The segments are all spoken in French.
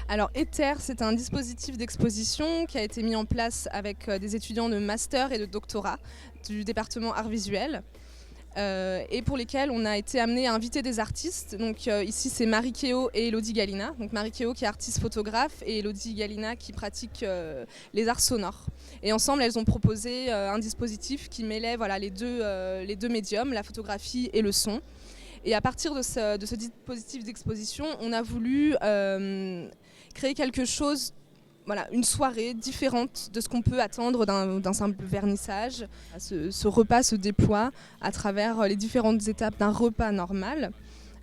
Alors Ether, c'est un dispositif d'exposition qui a été mis en place avec des étudiants de master et de doctorat du département art visuel. Et pour lesquels on a été amené à inviter des artistes. Donc ici c'est Marie Keo et Elodie Galina. Donc Marie Keo qui est artiste photographe et Elodie Galina qui pratique les arts sonores. Et ensemble elles ont proposé un dispositif qui mêlait les deux médiums, la photographie et le son. Et à partir de ce dispositif d'exposition, on a voulu créer quelque chose, une soirée différente de ce qu'on peut attendre d'un simple vernissage. Ce repas se déploie à travers les différentes étapes d'un repas normal,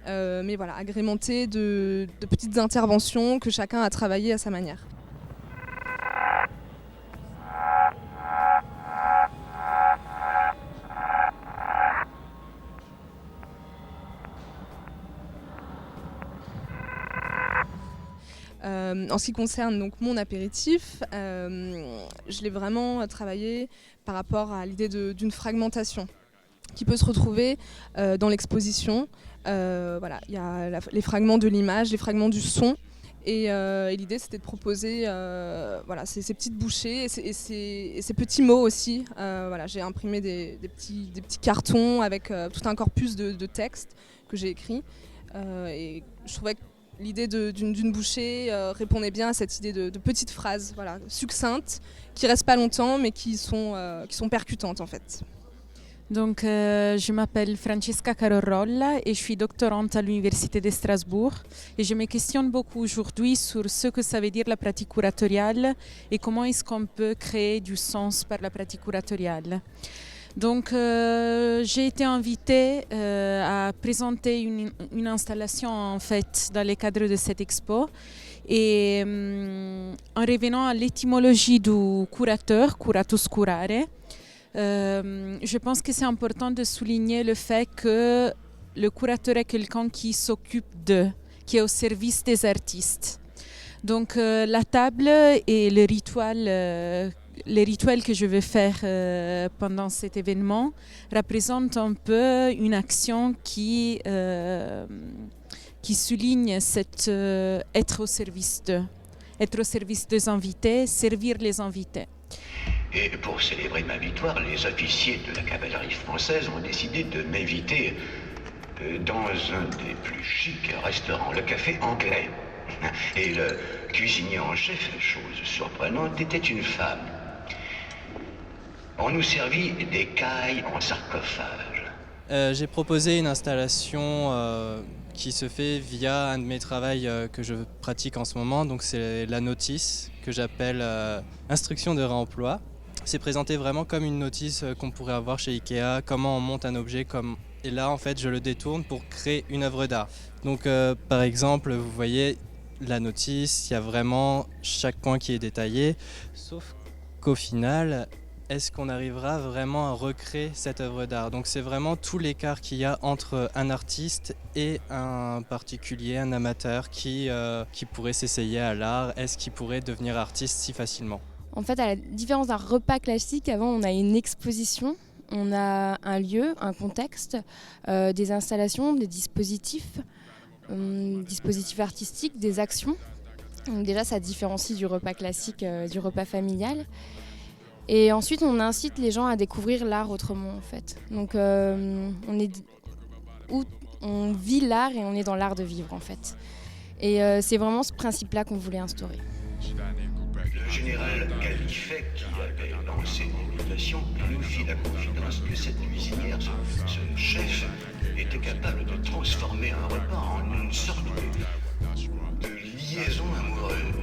mais agrémenté de petites interventions que chacun a travaillées à sa manière. En ce qui concerne donc mon apéritif, je l'ai vraiment travaillé par rapport à l'idée d'une fragmentation qui peut se retrouver dans l'exposition. Il y a les fragments de l'image, les fragments du son. Et l'idée c'était de proposer ces petites bouchées et ces petits mots aussi. J'ai imprimé des petits cartons avec tout un corpus de textes que j'ai écrits. Et je trouvais que l'idée d'une bouchée répondait bien à cette idée de petites phrases succinctes, qui restent pas longtemps mais qui sont percutantes en fait. Donc, je m'appelle Francesca Carorolla et je suis doctorante à l'Université de Strasbourg. Et je me questionne beaucoup aujourd'hui sur ce que ça veut dire la pratique curatoriale et comment est-ce qu'on peut créer du sens par la pratique curatoriale. Donc, j'ai été invitée à présenter une installation en fait dans le cadre de cette expo. Et en revenant à l'étymologie du curateur, curatus curare, je pense que c'est important de souligner le fait que le curateur est quelqu'un qui s'occupe qui est au service des artistes. Donc la table et le rituel que je vais faire pendant cet événement représentent un peu une action qui souligne cet être au service des invités, servir les invités. Et pour célébrer ma victoire, les officiers de la cavalerie française ont décidé de m'inviter dans un des plus chics restaurants, le Café Anglais. Et le cuisinier en chef, chose surprenante, était une femme. On nous servit des cailles en sarcophage. J'ai proposé une installation qui se fait via un de mes travaux que je pratique en ce moment. Donc c'est la notice que j'appelle instruction de réemploi. C'est présenté vraiment comme une notice qu'on pourrait avoir chez Ikea, comment on monte un objet. Et là, en fait, je le détourne pour créer une œuvre d'art. Donc, par exemple, vous voyez la notice, il y a vraiment chaque point qui est détaillé. Sauf qu'au final, est-ce qu'on arrivera vraiment à recréer cette œuvre d'art? Donc, c'est vraiment tout l'écart qu'il y a entre un artiste et un particulier, un amateur qui pourrait s'essayer à l'art. Est-ce qu'il pourrait devenir artiste si facilement? En fait, à la différence d'un repas classique, avant on a une exposition, on a un lieu, un contexte, des installations, des dispositifs artistiques, des actions. Donc déjà, ça différencie du repas classique, du repas familial. Et ensuite, on incite les gens à découvrir l'art autrement, en fait. Donc, on vit l'art et on est dans l'art de vivre, en fait. Et c'est vraiment ce principe-là qu'on voulait instaurer. Le général Califet, qui avait lancé l'invitation, nous fit la confidence que cette cuisinière, ce chef, était capable de transformer un repas en une sorte de liaison amoureuse.